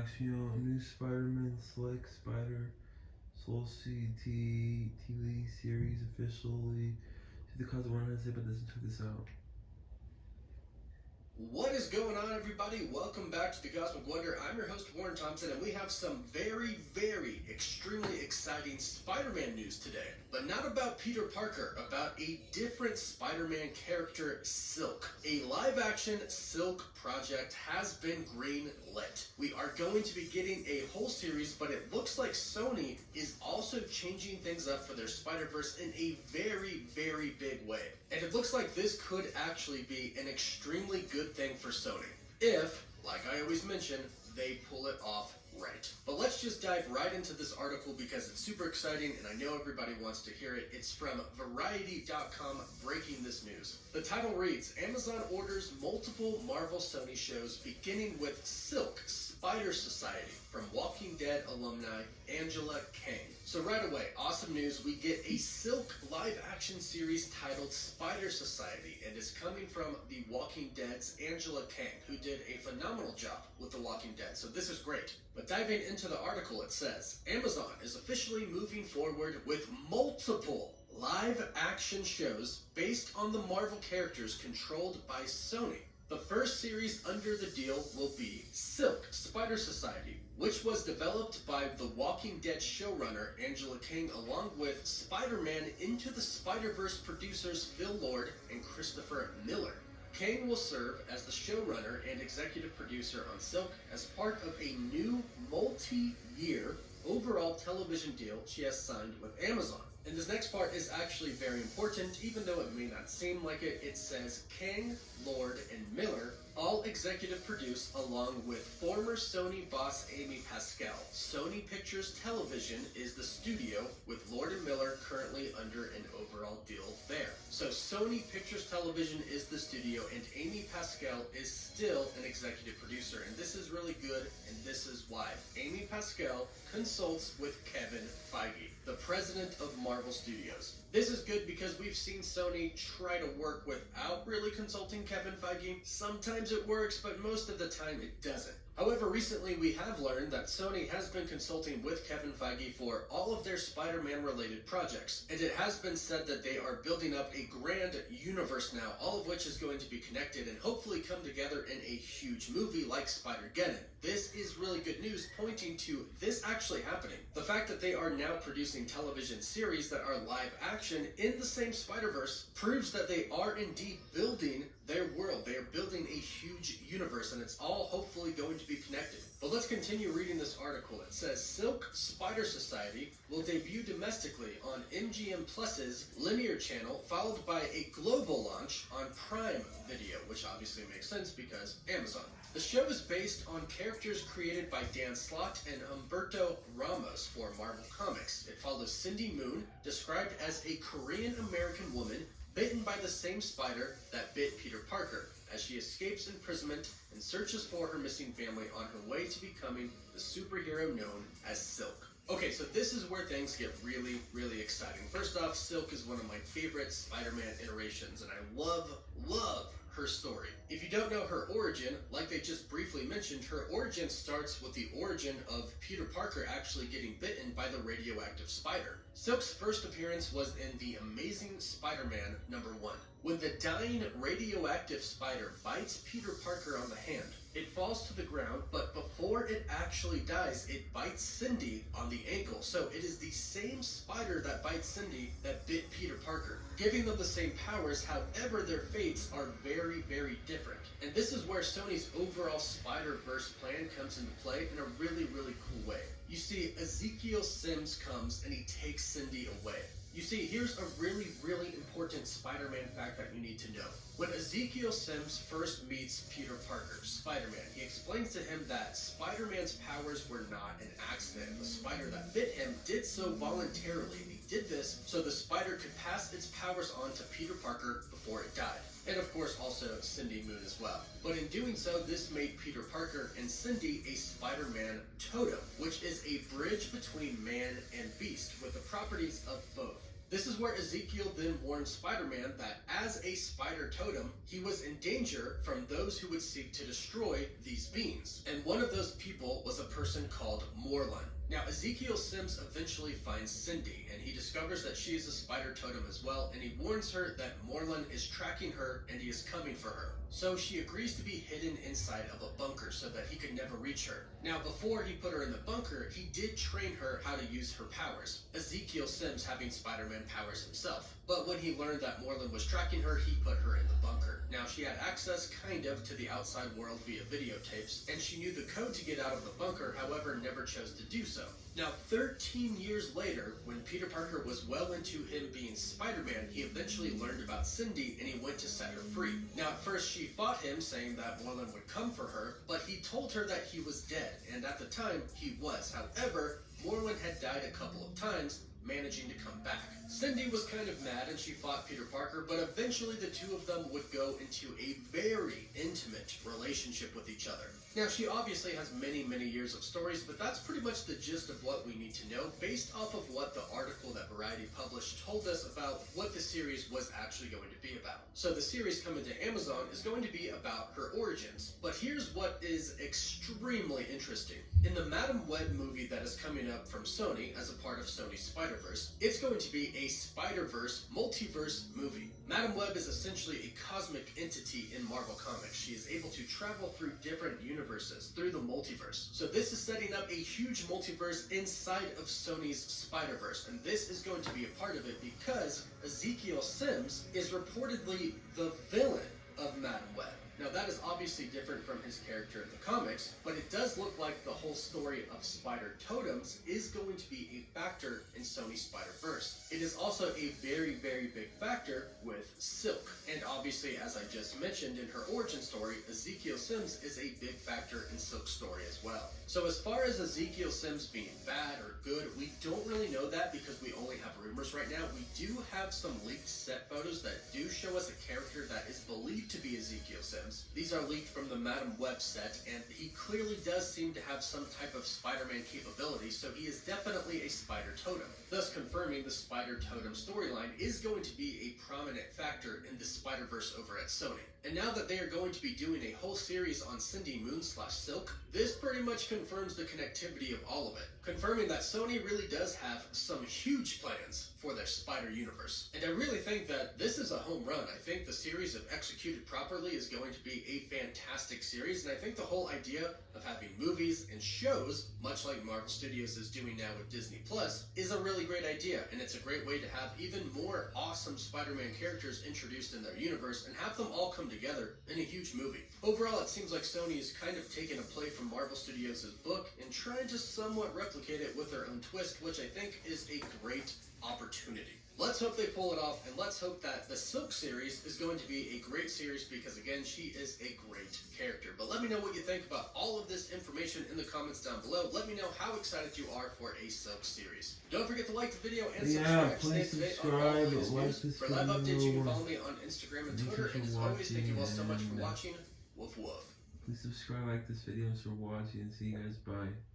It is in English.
New SpiderMan Select Spider Soul CT TV series officially. See the cause of what I say about this and check this out. What is going on, everybody? Welcome back to the Cosmic Wonder. I'm your host, Warren Thompson, and we have some very, extremely exciting Spider-Man news today. But not about Peter Parker, about a different Spider-Man character, Silk. A live-action Silk project has been green-lit. We are going to be getting a whole series, but it looks like Sony is also changing things up for their Spider-Verse in a very big way. And it looks like this could actually be an extremely good thing for Sony, if, like I always mention, they pull it off right. But let's just dive right into this article because it's super exciting and I know everybody wants to hear it. It's from Variety.com breaking this news. The title reads, Amazon orders multiple Marvel Sony shows beginning with Silk, Spider Society, from Walking Dead alumni Angela Kang. So right away, awesome news, we get a Silk live action series titled Spider Society, and is coming from The Walking Dead's Angela Kang, who did a phenomenal job with The Walking Dead, so this is great. But diving into the article, it says, Amazon is officially moving forward with multiple live action shows based on the Marvel characters controlled by Sony. The first series under the deal will be Silk, Spider Society, which was developed by The Walking Dead showrunner Angela Kang along with Spider-Man Into the Spider-Verse producers Phil Lord and Christopher Miller. Kang will serve as the showrunner and executive producer on Silk as part of a new multi-year overall television deal she has signed with Amazon. And this next part is actually very important, even though it may not seem like it. It says Kang, Lord, and Miller all executive produce along with former Sony boss Amy Pascal. Sony Pictures Television is the studio, with Lord and Miller currently under an overall deal there. So Sony Pictures Television is the studio and Amy Pascal is still an executive producer. And this is really good, and this is why. Amy Pascal consults with Kevin Feige, the president of Marvel Studios. This is good because we've seen Sony try to work without really consulting Kevin Feige. Sometimes it works, but most of the time it doesn't. However, recently we have learned that Sony has been consulting with Kevin Feige for all of their Spider-Man related projects, and it has been said that they are building up a grand universe now, all of which is going to be connected and hopefully come together in a huge movie like Spider-Geddon. This is really good news, pointing to this actually happening. The fact that they are now producing television series that are live action in the same Spider-Verse proves that they are indeed building their world. They are building a huge universe, and it's all hopefully going to be connected. But let's continue reading this article. It says Silk Spider Society will debut domestically on MGM Plus's linear channel, followed by a global launch on Prime Video, which obviously makes sense because Amazon. The show is based on characters created by Dan Slott and Humberto Ramos for Marvel Comics. It follows Cindy Moon, described as a Korean-American woman bitten by the same spider that bit Peter Parker, as she escapes imprisonment and searches for her missing family on her way to becoming the superhero known as Silk. Okay, so this is where things get really exciting. First off, Silk is one of my favorite Spider-Man iterations, and I love her story. If you don't know her origin, like they just briefly mentioned, her origin starts with the origin of Peter Parker actually getting bitten by the radioactive spider. Silk's first appearance was in The Amazing Spider-Man #1. When the dying radioactive spider bites Peter Parker on the hand, it falls to the ground, but before it actually dies, it bites Cindy on the ankle. So it is the same spider that bites Cindy that bit Peter Parker, giving them the same powers. However, their fates are very different. And this is where Sony's overall Spider-Verse plan comes into play in a really cool way. You see, Ezekiel Sims comes and he takes Cindy away. You see, here's a really important Spider-Man fact that you need to know. When Ezekiel Sims first meets Peter Parker, Spider-Man, he explains to him that Spider-Man's powers were not an accident. The spider that bit him did so voluntarily. He did this so the spider could pass its powers on to Peter Parker before it died. And of course also Cindy Moon as well. But in doing so, this made Peter Parker and Cindy a Spider-Man totem, which is a bridge between man and beast with the properties of both. This is where Ezekiel then warned Spider-Man that as a spider totem, he was in danger from those who would seek to destroy these beings. And one of those people was a person called Morlun. Now, Ezekiel Sims eventually finds Cindy, and he discovers that she is a spider totem as well, and he warns her that Morlun is tracking her and he is coming for her. So she agrees to be hidden inside of a bunker so that he could never reach her. Now, before he put her in the bunker, he did train her how to use her powers, Ezekiel Sims having Spider-Man powers himself. But when he learned that Morlun was tracking her, he put her in the bunker. Now, she had access, kind of, to the outside world via videotapes, and she knew the code to get out of the bunker, however, never chose to do so. Now, 13 years later, when Peter Parker was well into him being Spider-Man, he eventually learned about Cindy, and he went to set her free. Now, at first, she fought him, saying that Morlun would come for her, but he told her that he was dead, and at the time, he was. However, Morlun had died a couple of times, managing to come back. Cindy was kind of mad and she fought Peter Parker, but eventually the two of them would go into a very intimate relationship with each other. Now, she obviously has many, many years of stories, but that's pretty much the gist of what we need to know based off of what the article that Variety published told us about what the series was actually going to be about. So the series coming to Amazon is going to be about her origins, but here's what is extremely interesting. In the Madam Web movie that is coming up from Sony as a part of Sony's Spider-Verse, it's going to be a Spider-Verse multiverse movie. Madam Web is essentially a cosmic entity in Marvel Comics. She is able to travel through different universes, through the multiverse. So this is setting up a huge multiverse inside of Sony's Spider-Verse, and this is going to be a part of it because Ezekiel Sims is reportedly the villain of Madam Web. Now, that is obviously different from his character in the comics, but it does look like the whole story of spider totems is going to be a factor in Sony's Spider-Verse. It is also a very, very big factor with Silk. And obviously, as I just mentioned in her origin story, Ezekiel Sims is a big factor in Silk's story as well. So as far as Ezekiel Sims being bad or good, we don't really know that because we only have rumors right now. We do have some leaked set photos that do show us a character that is believed to be Ezekiel Sims. These are leaked from the Madam Web set, and he clearly does seem to have some type of Spider-Man capability, so he is definitely a spider totem, thus confirming the spider totem storyline is going to be a prominent factor in the Spider-Verse over at Sony. And now that they are going to be doing a whole series on Cindy Moon/Silk, this pretty much confirms the connectivity of all of it, confirming that Sony really does have some huge plans for their Spider Universe. And I really think that this is a home run. I think the series, if executed properly, is going to be a fantastic series, and I think the whole idea of having movies and shows, much like Marvel Studios is doing now with Disney Plus, is a really great idea, and it's a great way to have even more awesome Spider-Man characters introduced in their universe and have them all come together in a huge movie. Overall, it seems like Sony is kind of taking a play from Marvel Studios' book and trying to somewhat replicate it with their own twist, which I think is a great opportunity. Let's hope they pull it off, and let's hope that the Silk series is going to be a great series because, again, she is a great character. But let me know what you think about all of this information in the comments down below. Let me know how excited you are for a Silk series. Don't forget to like the video and subscribe to stay up to date on all of these news. For live updates, you can follow me on Instagram and Twitter. And as always, thank you all so much for watching. Woof woof. Please subscribe, like this video, and for watching, and see you guys. Bye.